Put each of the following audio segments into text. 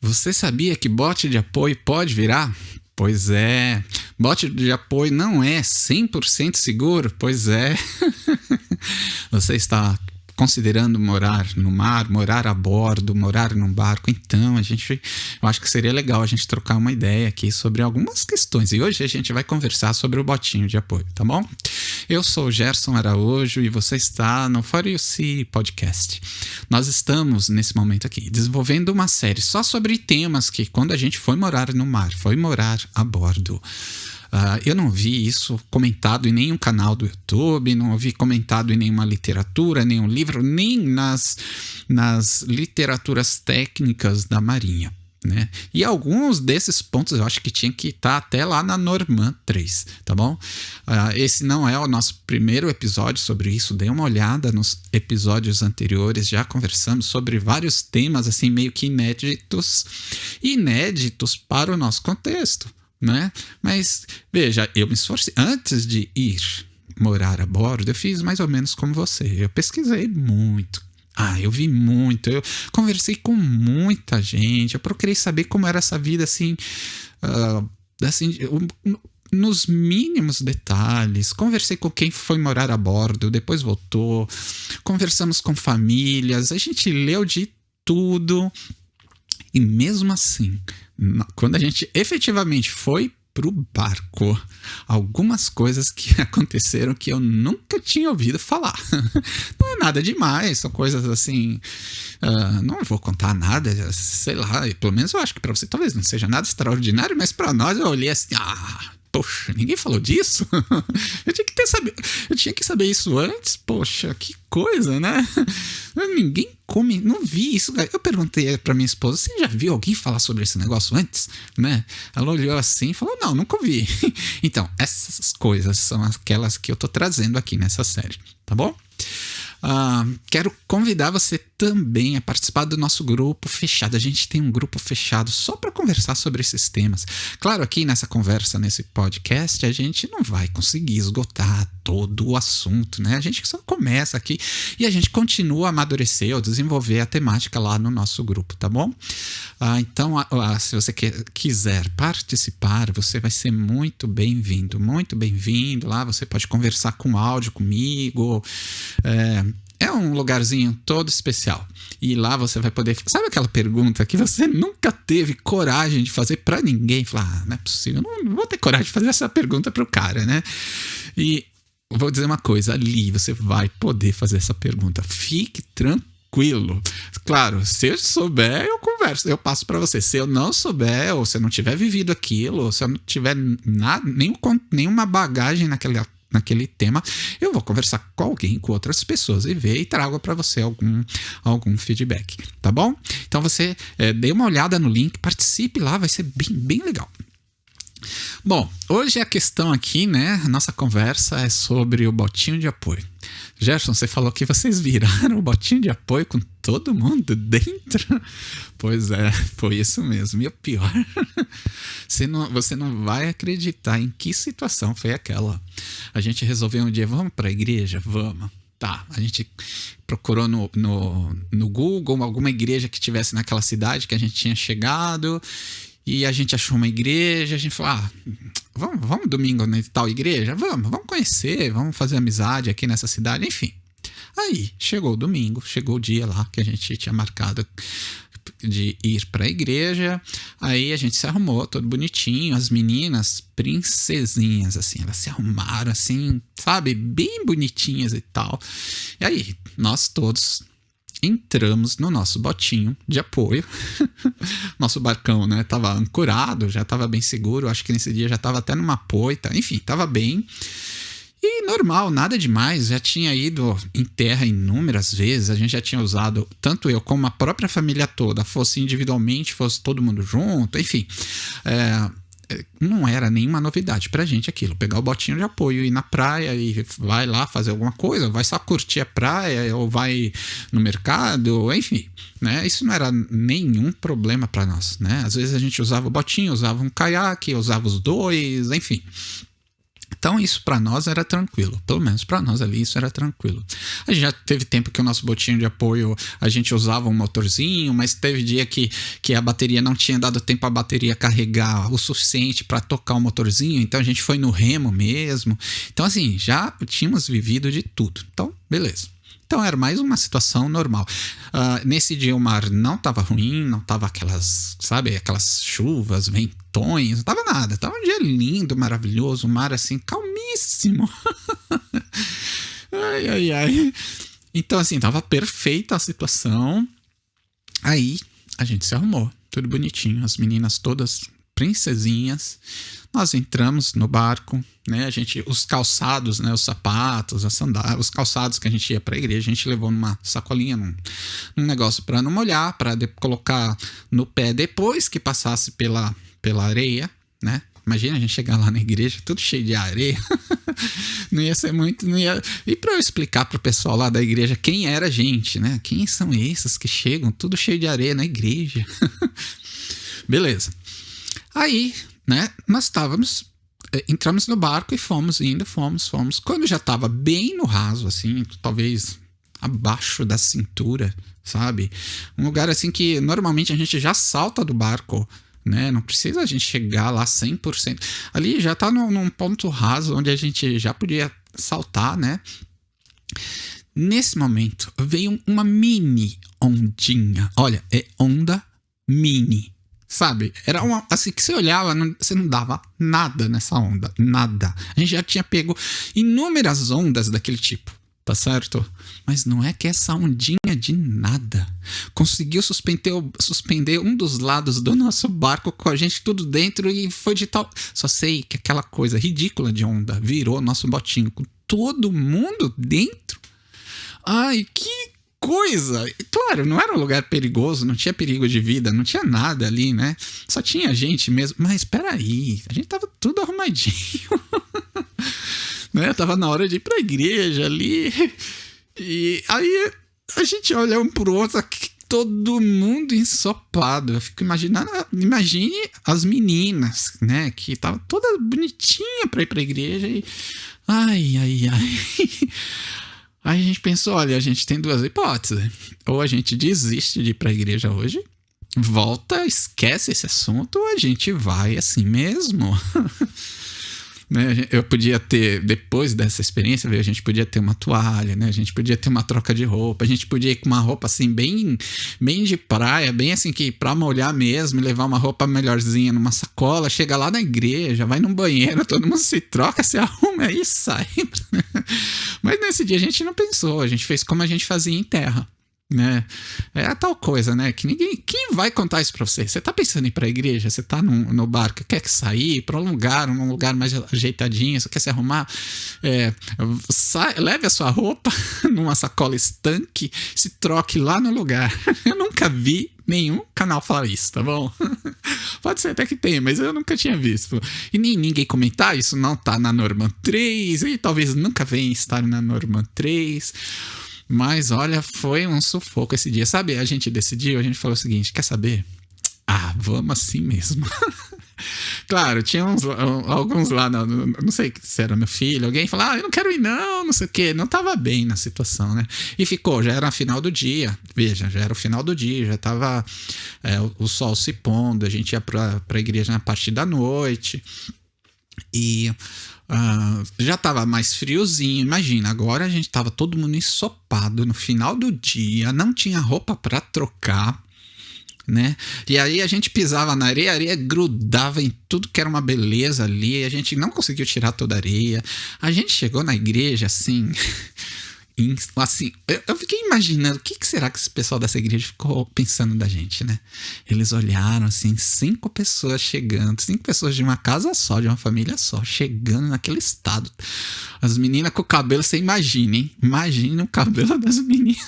Você sabia que bote de apoio pode virar? Pois é. Bote de apoio não é 100% seguro? Pois é. Você está considerando morar no mar, morar a bordo, morar num barco? Então, eu acho que seria legal a gente trocar uma ideia aqui sobre algumas questões. E hoje a gente vai conversar sobre o botinho de apoio, tá bom? Eu sou o Gerson Araújo e você está no For You See Podcast. Nós estamos, nesse momento aqui, desenvolvendo uma série só sobre temas que, quando a gente foi morar no mar, foi morar a bordo, eu não vi isso comentado em nenhum canal do YouTube, não vi comentado em nenhuma literatura, nenhum livro, nem nas literaturas técnicas da Marinha, né? E alguns desses pontos eu acho que tinha que estar até lá na Norman 3, tá bom? Esse não é o nosso primeiro episódio sobre isso, dê uma olhada nos episódios anteriores, já conversamos sobre vários temas assim meio que inéditos para o nosso contexto, né? Mas veja, eu me esforcei antes de ir morar a bordo, eu fiz mais ou menos como você, eu pesquisei muito, eu vi muito, eu conversei com muita gente, eu procurei saber como era essa vida assim, nos mínimos detalhes. Conversei com quem foi morar a bordo, depois voltou, conversamos com famílias, a gente leu de tudo. E mesmo assim, quando a gente efetivamente foi pro barco, algumas coisas que aconteceram que eu nunca tinha ouvido falar. Não é nada demais, são coisas assim, não vou contar nada, sei lá, pelo menos eu acho que para você talvez não seja nada extraordinário, mas para nós eu olhei assim, poxa, ninguém falou disso? Eu tinha que saber isso antes? Poxa, que coisa, né? Ninguém come, não vi isso. Eu perguntei pra minha esposa, você já viu alguém falar sobre esse negócio antes? Né? Ela olhou assim e falou, não, nunca ouvi. Então, essas coisas são aquelas que eu tô trazendo aqui nessa série, tá bom? Quero convidar você também a participar do nosso grupo fechado. A gente tem um grupo fechado só para conversar sobre esses temas. Claro, aqui nessa conversa, nesse podcast, a gente não vai conseguir esgotar todo o assunto, né? A gente só começa aqui e a gente continua a amadurecer ou desenvolver a temática lá no nosso grupo, tá bom? Então, se você quiser participar, você vai ser muito bem-vindo lá. Você pode conversar com áudio comigo. É um lugarzinho todo especial. E lá você vai poder... Sabe aquela pergunta que você nunca teve coragem de fazer pra ninguém? Falar, não é possível, não vou ter coragem de fazer essa pergunta pro cara, né? E vou dizer uma coisa, ali você vai poder fazer essa pergunta. Fique tranquilo. Claro, se eu souber, eu converso, eu passo pra você. Se eu não souber, ou se eu não tiver vivido aquilo, ou se eu não tiver nenhuma bagagem naquele tema, eu vou conversar com alguém, com outras pessoas e ver e trago para você algum feedback, tá bom? Então você dê uma olhada no link, participe lá, vai ser bem, bem legal. Bom, hoje a questão aqui, né, a nossa conversa é sobre o botinho de apoio. Gerson, você falou que vocês viraram o botinho de apoio com todo mundo dentro? Pois é, foi isso mesmo. E o pior, você não vai acreditar em que situação foi aquela. A gente resolveu um dia, vamos para a igreja? Vamos. Tá, a gente procurou no Google alguma igreja que tivesse naquela cidade que a gente tinha chegado. E a gente achou uma igreja, a gente falou, vamos domingo na tal igreja? Vamos conhecer, vamos fazer amizade aqui nessa cidade, enfim. Aí, chegou o domingo, chegou o dia lá que a gente tinha marcado de ir para a igreja, aí a gente se arrumou todo bonitinho, as meninas princesinhas, assim, elas se arrumaram assim, sabe, bem bonitinhas e tal. E aí, nós todos... entramos no nosso botinho de apoio. Nosso barcão, né, tava ancorado, já tava bem seguro. Acho que nesse dia já tava até numa poita. Enfim, tava bem. E normal, nada demais. Já tinha ido em terra inúmeras vezes. A gente já tinha usado, tanto eu como a própria família toda, fosse individualmente, fosse todo mundo junto. Enfim, não era nenhuma novidade pra gente aquilo, pegar o botinho de apoio, ir na praia e vai lá fazer alguma coisa, vai só curtir a praia ou vai no mercado, enfim, né? Isso não era nenhum problema pra nós, né? Às vezes a gente usava o botinho, usava um caiaque, usava os dois, enfim. Então isso para nós era tranquilo, pelo menos para nós ali isso era tranquilo. A gente já teve tempo que o nosso botinho de apoio a gente usava um motorzinho, mas teve dia que a bateria não tinha dado tempo a bateria carregar o suficiente para tocar o motorzinho, então a gente foi no remo mesmo. Então assim, já tínhamos vivido de tudo, então beleza. Então era mais uma situação normal. Nesse dia o mar não estava ruim, não estava aquelas chuvas, ventões, não estava nada. Estava um dia lindo, maravilhoso, o mar assim, calmíssimo. Ai, ai, ai. Então assim, estava perfeita a situação. Aí a gente se arrumou, tudo bonitinho, as meninas todas princesinhas. Nós entramos no barco, né? Os calçados, né? Os sapatos, as sandálias, os calçados que a gente ia para a igreja, a gente levou numa sacolinha, num negócio para não molhar, para colocar no pé depois que passasse pela areia, né? Imagina a gente chegar lá na igreja, tudo cheio de areia. Não ia ser muito, não ia. E para eu explicar pro pessoal lá da igreja quem era a gente, né? Quem são esses que chegam tudo cheio de areia na igreja? Beleza. Aí, né, nós entramos no barco e fomos. Quando já estava bem no raso, assim, talvez abaixo da cintura, sabe? Um lugar assim que normalmente a gente já salta do barco, né? Não precisa a gente chegar lá 100%. Ali já tá num ponto raso onde a gente já podia saltar, né? Nesse momento veio uma mini ondinha. Olha, é onda mini. Sabe? Era uma. Assim, que você olhava, você não dava nada nessa onda. Nada. A gente já tinha pego inúmeras ondas daquele tipo. Tá certo? Mas não é que essa ondinha de nada conseguiu suspender um dos lados do nosso barco com a gente tudo dentro e foi de tal. Só sei que aquela coisa ridícula de onda virou nosso botinho com todo mundo dentro. Ai, que coisa! Claro, não era um lugar perigoso, não tinha perigo de vida, não tinha nada ali, né? Só tinha gente mesmo. Mas peraí, a gente tava tudo arrumadinho. Né? Tava na hora de ir pra igreja ali. E aí a gente olha um pro outro, aqui, todo mundo ensopado. Eu fico imaginando, imagine as meninas, né? Que tava toda bonitinha pra ir pra igreja e... Ai, ai, ai... Aí a gente pensou, olha, a gente tem duas hipóteses. Ou a gente desiste de ir pra igreja hoje, volta, esquece esse assunto, ou a gente vai assim mesmo. Né? Eu podia ter, depois dessa experiência, a gente podia ter uma toalha, né? A gente podia ter uma troca de roupa, a gente podia ir com uma roupa assim, bem de praia, bem assim, que pra molhar mesmo, levar uma roupa melhorzinha numa sacola, chega lá na igreja, vai num banheiro, todo mundo se troca, se arruma e sai. Mas nesse dia a gente não pensou, a gente fez como a gente fazia em terra. Né? É a tal coisa, né? Que quem vai contar isso pra você? Você tá pensando em ir pra igreja? Você tá no barco, quer sair pra um lugar mais ajeitadinho, você quer se arrumar? Leve a sua roupa numa sacola estanque, se troque lá no lugar. Eu nunca vi nenhum canal falar isso, tá bom? Pode ser até que tenha, mas eu nunca tinha visto. E nem ninguém comentar, isso não tá na norma 3, e talvez nunca venha estar na norma 3. Mas olha, foi um sufoco esse dia. Sabe, a gente decidiu, a gente falou o seguinte, quer saber? Vamos assim mesmo. Claro, tinha alguns lá, não sei se era meu filho, alguém falou, eu não quero ir não sei o quê. Não tava bem na situação, né? E já era final do dia. Veja, já era o final do dia, já tava o sol se pondo, a gente ia pra igreja na parte da noite. E já tava mais friozinho. Imagina, agora a gente tava todo mundo ensopado no final do dia, não tinha roupa pra trocar, né? E aí a gente pisava na areia, a areia grudava em tudo que era uma beleza ali, a gente não conseguiu tirar toda a areia. A gente chegou na igreja assim... Assim, eu fiquei imaginando o que será que esse pessoal dessa igreja ficou pensando da gente, né? Eles olharam assim, 5 pessoas chegando, 5 pessoas de uma casa só, de uma família só, chegando naquele estado. As meninas com o cabelo, você imagina, hein? Imagina o cabelo das meninas.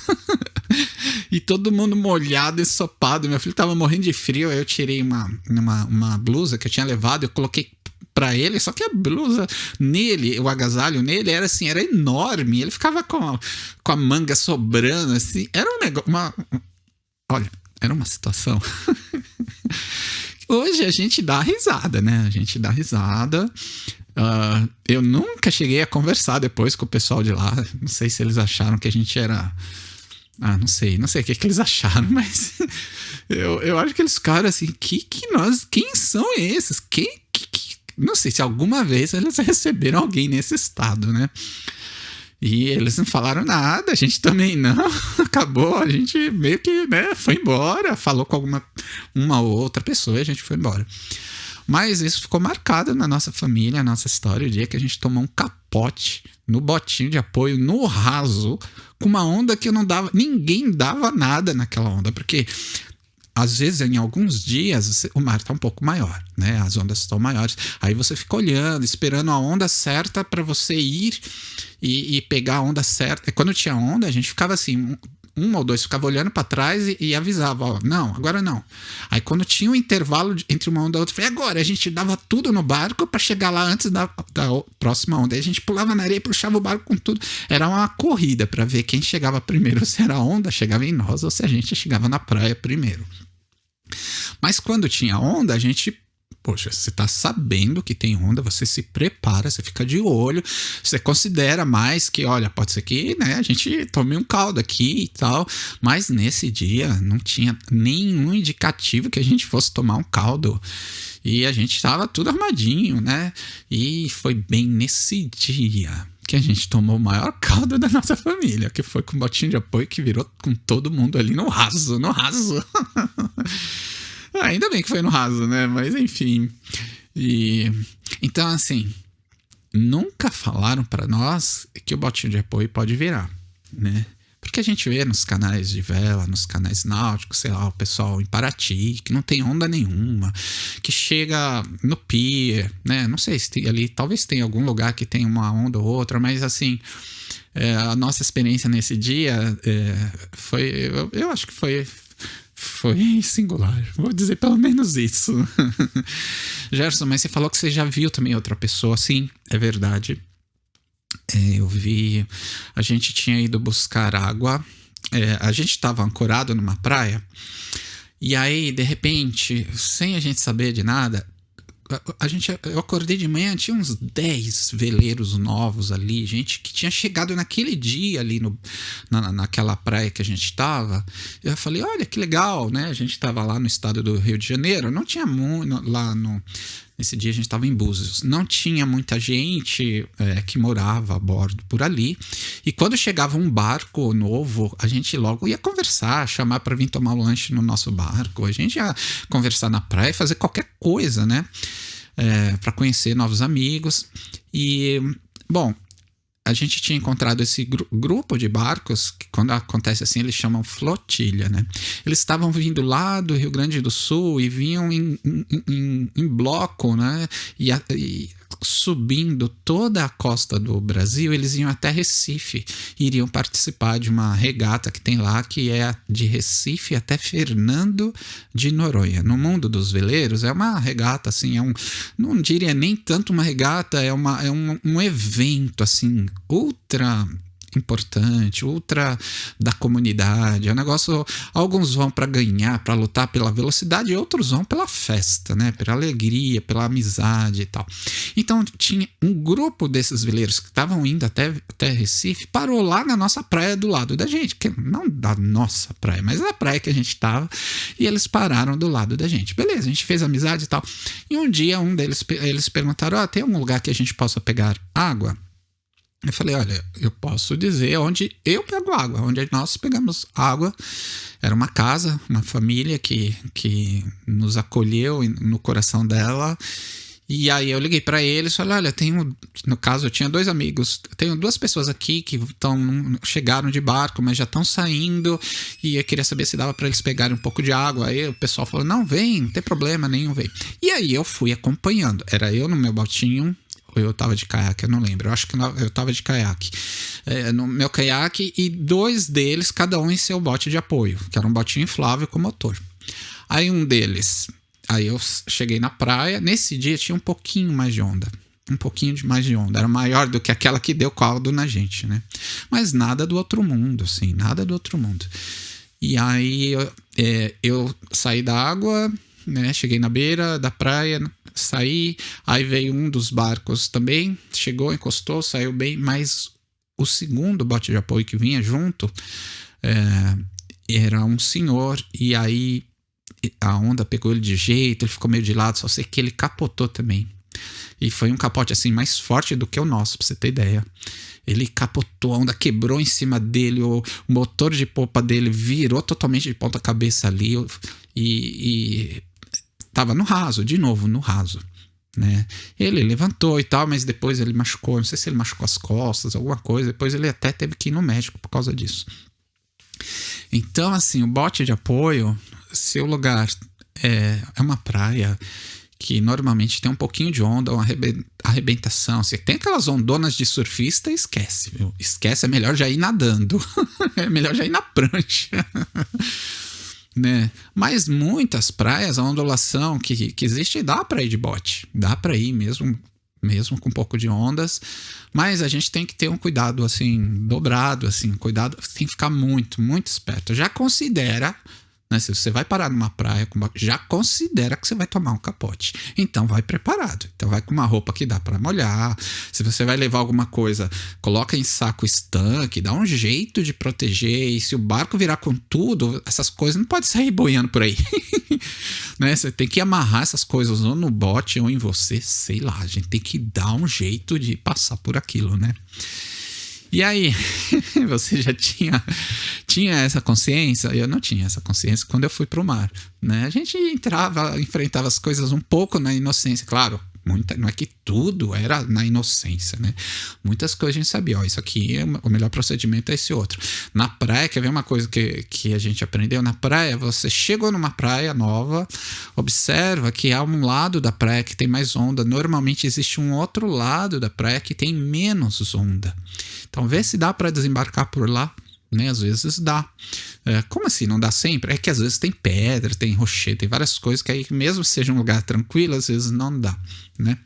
E todo mundo molhado, ensopado. Meu filho tava morrendo de frio, aí eu tirei uma blusa que eu tinha levado, eu coloquei pra ele, só que a blusa nele, o agasalho nele era assim, era enorme, ele ficava com a manga sobrando assim, era um negócio, olha, era uma situação. Hoje a gente dá risada, né? A gente dá risada, Eu nunca cheguei a conversar depois com o pessoal de lá. Não sei se eles acharam que a gente era... não sei o que eles acharam, mas eu acho que eles ficaram assim, quem são esses? Não sei se alguma vez eles receberam alguém nesse estado, né? E eles não falaram nada, a gente também não. Acabou, a gente meio que, né, foi embora, falou com uma ou outra pessoa e a gente foi embora. Mas isso ficou marcado na nossa família, na nossa história, o dia que a gente tomou um capote no botinho de apoio, no raso, com uma onda que ninguém dava nada naquela onda, porque às vezes em alguns dias o mar está um pouco maior, né? As ondas estão maiores. Aí você fica olhando, esperando a onda certa para você ir e pegar a onda certa. E quando tinha onda, a gente ficava assim, um ou dois ficava olhando para trás e avisava, ó, não, agora não. Aí quando tinha um intervalo entre uma onda e outra, agora a gente dava tudo no barco para chegar lá antes da próxima onda. Aí a gente pulava na areia e puxava o barco com tudo. Era uma corrida para ver quem chegava primeiro, se era a onda chegava em nós ou se a gente chegava na praia primeiro. Mas quando tinha onda, a gente... Poxa, você tá sabendo que tem onda, você se prepara, você fica de olho, você considera mais que, olha, pode ser que, né, a gente tome um caldo aqui e tal, mas nesse dia não tinha nenhum indicativo que a gente fosse tomar um caldo e a gente tava tudo armadinho, né, e foi bem nesse dia que a gente tomou o maior caldo da nossa família, que foi com o botinho de apoio que virou com todo mundo ali no raso. Ainda bem que foi no raso, né? Mas enfim. Então, assim, nunca falaram para nós que o botinho de apoio pode virar, né? Porque a gente vê nos canais de vela, nos canais náuticos, sei lá, o pessoal em Paraty, que não tem onda nenhuma, que chega no pier, né? Não sei se tem ali, talvez tenha algum lugar que tem uma onda ou outra, mas assim, a nossa experiência nesse dia foi, eu acho que foi singular, vou dizer pelo menos isso. Gerson, mas você falou que você já viu também outra pessoa. Sim, é verdade. Eu vi, a gente tinha ido buscar água, a gente estava ancorado numa praia, e aí de repente, sem a gente saber de nada, eu acordei de manhã, tinha uns 10 veleiros novos ali, gente que tinha chegado naquele dia ali naquela praia que a gente estava. Eu falei, olha que legal, né? A gente estava lá no estado do Rio de Janeiro, não tinha muito lá nesse dia a gente estava em Búzios, não tinha muita gente que morava a bordo por ali, e quando chegava um barco novo, a gente logo ia conversar, chamar para vir tomar um lanche no nosso barco, a gente ia conversar na praia, fazer qualquer coisa, né, para conhecer novos amigos. E, bom, a gente tinha encontrado esse grupo de barcos, que quando acontece assim, eles chamam flotilha, né? Eles estavam vindo lá do Rio Grande do Sul e vinham em bloco, né? E subindo toda a costa do Brasil, eles iam até Recife, iriam participar de uma regata que tem lá, que é de Recife até Fernando de Noronha. No mundo dos veleiros, é uma regata, assim, não diria nem tanto uma regata, é um evento, assim, ultra importante, ultra da comunidade. É um negócio, alguns vão para ganhar, para lutar pela velocidade, e outros vão pela festa, né? Pela alegria, pela amizade e tal. Então tinha um grupo desses veleiros que estavam indo até Recife, parou lá na nossa praia do lado da gente, que não da nossa praia, mas da praia que a gente estava, e eles pararam do lado da gente. Beleza, a gente fez amizade e tal. E um dia eles perguntaram, tem algum lugar que a gente possa pegar água? Eu falei, olha, eu posso dizer onde eu pego água, onde nós pegamos água. Era uma casa, uma família que nos acolheu no coração dela. E aí eu liguei para eles e falei, olha, no caso eu tinha 2 amigos, tenho 2 pessoas aqui que chegaram de barco, mas já estão saindo, e eu queria saber se dava para eles pegarem um pouco de água. Aí o pessoal falou, não, vem, não tem problema nenhum, vem. E aí eu fui acompanhando, era eu no meu botinho, eu tava de caiaque, eu não lembro. Eu acho que eu tava de caiaque. No meu caiaque, e 2 deles, cada um em seu bote de apoio, que era um botinho inflável com motor. Aí eu cheguei na praia. Nesse dia tinha um pouquinho mais de onda. Mais de onda. Era maior do que aquela que deu caldo na gente, né? Mas nada do outro mundo, assim, nada do outro mundo. E aí eu saí da água, né? Cheguei na beira da praia, Saí, aí veio um dos barcos também, chegou, encostou, saiu bem, mas o segundo bote de apoio que vinha junto era um senhor, e aí a onda pegou ele de jeito, ele ficou meio de lado, só sei que ele capotou também. E foi um capote assim mais forte do que o nosso, pra você ter ideia. Ele capotou, a onda quebrou em cima dele, o motor de popa dele virou totalmente de ponta cabeça ali, e tava no raso, de novo, no raso, né? Ele levantou e tal, mas depois ele machucou, não sei se ele machucou as costas, alguma coisa, depois ele até teve que ir no médico por causa disso. Então, assim, o bote de apoio, se o lugar é uma praia que normalmente tem um pouquinho de onda, uma arrebentação. Se tem aquelas ondonas de surfista, esquece, viu? Esquece, é melhor já ir nadando. É melhor já ir na prancha. Né? Mas muitas praias, a ondulação que existe, dá para ir de bote. Dá para ir mesmo com um pouco de ondas. Mas a gente tem que ter um cuidado, assim, dobrado, assim, cuidado. Tem que ficar muito, muito esperto. Já considera... Né? Se você vai parar numa praia, já considera que você vai tomar um capote. Então vai preparado. Então vai com uma roupa que dá para molhar. Se você vai levar alguma coisa, coloca em saco estanque, dá um jeito de proteger. E se o barco virar com tudo, essas coisas não podem sair boiando por aí. Né? Você tem que amarrar essas coisas ou no bote ou em você, sei lá. A gente tem que dar um jeito de passar por aquilo, né? E aí, você já tinha essa consciência? Eu não tinha essa consciência quando eu fui pro mar, né? A gente enfrentava as coisas um pouco na inocência, claro. Não é que tudo era na inocência, né? Muitas coisas a gente sabia, ó, isso aqui, o melhor procedimento é esse outro. Na praia, quer ver uma coisa que a gente aprendeu? Na praia, você chegou numa praia nova, observa que há um lado da praia que tem mais onda. Normalmente existe um outro lado da praia que tem menos onda. Então vê se dá para desembarcar por lá, né? Às vezes dá. Como assim não dá sempre? É que às vezes tem pedra, tem rochedo, tem várias coisas que aí mesmo seja um lugar tranquilo, às vezes não dá, né?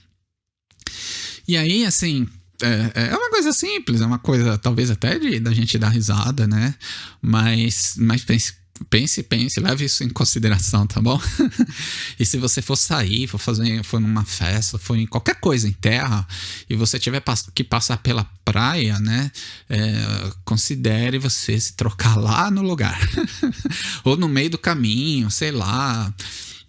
E aí, assim, é uma coisa simples, é uma coisa talvez até da gente dar risada, né? Mas pense, leve isso em consideração, tá bom? E se você for sair, for numa festa, for em qualquer coisa em terra, e você tiver que passar pela praia, né? Considere você se trocar lá no lugar. Ou no meio do caminho, sei lá.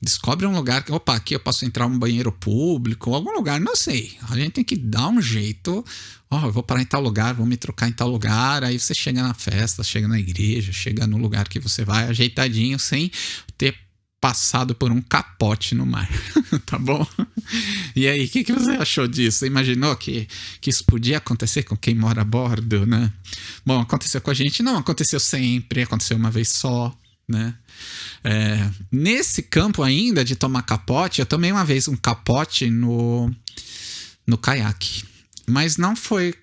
Descobre um lugar que, opa, aqui eu posso entrar um banheiro público, algum lugar, não sei. A gente tem que dar um jeito. Eu vou parar em tal lugar, vou me trocar em tal lugar. Aí você chega na festa, chega na igreja, chega no lugar que você vai ajeitadinho, sem ter passado por um capote no mar. Tá bom? E aí, o que você achou disso? Você imaginou que isso podia acontecer com quem mora a bordo, né? Bom, aconteceu com a gente, não aconteceu sempre, aconteceu uma vez só, né? Nesse campo ainda de tomar capote, eu tomei uma vez um capote no caiaque, mas não foi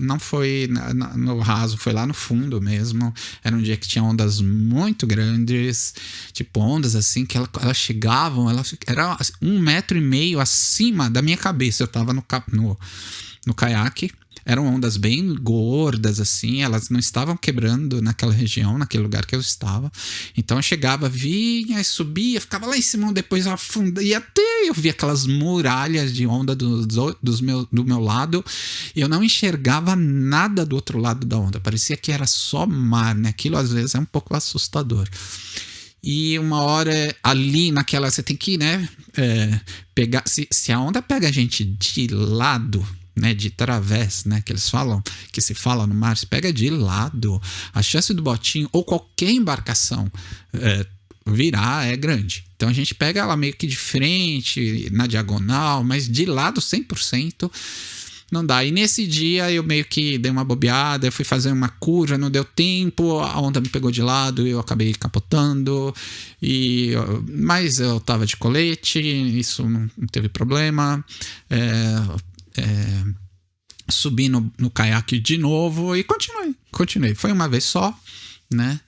não foi no raso, foi lá no fundo mesmo. Era um dia que tinha ondas muito grandes, tipo ondas assim que elas chegavam, era 1,5 metro acima da minha cabeça. Eu tava no caiaque. Eram ondas bem gordas, assim, elas não estavam quebrando naquela região, naquele lugar que eu estava. Então eu chegava, vinha, subia, ficava lá em cima, depois afundava, e até eu via aquelas muralhas de onda do meu lado, e eu não enxergava nada do outro lado da onda, parecia que era só mar, né? Aquilo às vezes é um pouco assustador. E uma hora ali naquela, você tem que, né, pegar, se a onda pega a gente de lado, né, de través, né, que eles falam, que se fala no mar, se pega de lado, a chance do botinho ou qualquer embarcação virar é grande. Então a gente pega ela meio que de frente, na diagonal, mas de lado 100% não dá. E nesse dia eu meio que dei uma bobeada, eu fui fazer uma curva, não deu tempo, a onda me pegou de lado e eu acabei capotando. Mas eu tava de colete, isso não teve problema. Subi no caiaque de novo e continuei. Foi uma vez só, né?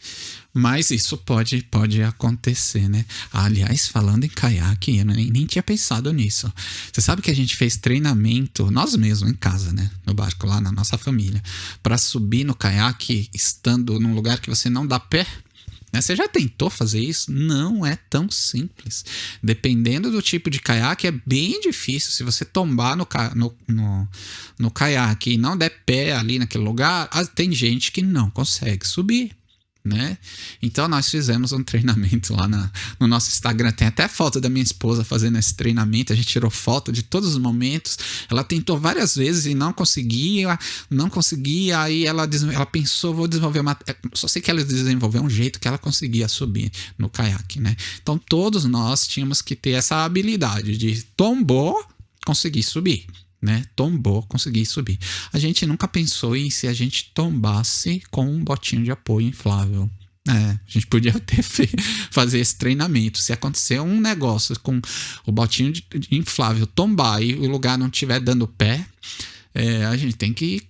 Mas isso pode acontecer, né? Aliás, falando em caiaque, eu nem tinha pensado nisso. Você sabe que a gente fez treinamento, nós mesmos, em casa, né? No barco, lá na nossa família, para subir no caiaque estando num lugar que você não dá pé, né? Você já tentou fazer isso? Não é tão simples. Dependendo do tipo de caiaque, é bem difícil. Se você tombar no caiaque e não der pé ali naquele lugar, tem gente que não consegue subir, né? Então nós fizemos um treinamento lá no nosso Instagram. Tem até foto da minha esposa fazendo esse treinamento. A gente tirou foto de todos os momentos. Ela tentou várias vezes e não conseguia. Aí ela pensou, vou desenvolver uma... Só sei que ela desenvolveu um jeito que ela conseguia subir no caiaque, né? Então todos nós tínhamos que ter essa habilidade de tombou, conseguir subir, né? Tombou, consegui subir. A gente nunca pensou em se a gente tombasse com um botinho de apoio inflável. A gente podia fazer esse treinamento. Se acontecer um negócio com o botinho de inflável tombar e o lugar não estiver dando pé, a gente tem que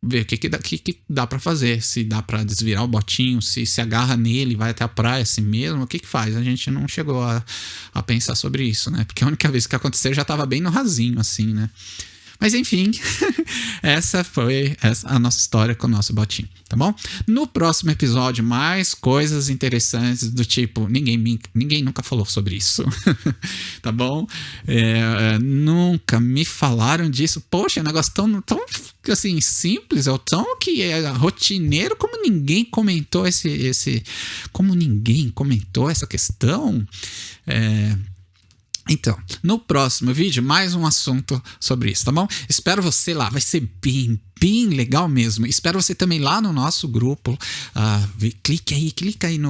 ver o que dá para fazer. Se dá para desvirar o botinho, se agarra nele, vai até a praia assim mesmo, o que faz? A gente não chegou a pensar sobre isso, né? Porque a única vez que aconteceu já tava bem no rasinho, assim, né? Mas enfim, essa foi a nossa história com o nosso botinho, tá bom? No próximo episódio, mais coisas interessantes do tipo, ninguém nunca falou sobre isso, tá bom? Nunca me falaram disso. Poxa, é um negócio tão assim, simples, ou tão que é rotineiro, como ninguém comentou como ninguém comentou essa questão. Então, no próximo vídeo, mais um assunto sobre isso, tá bom? Espero você lá, vai ser bem legal mesmo. Espero você também lá no nosso grupo. Clica aí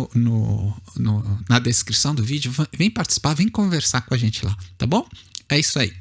na descrição do vídeo. Vem participar, vem conversar com a gente lá, tá bom? É isso aí.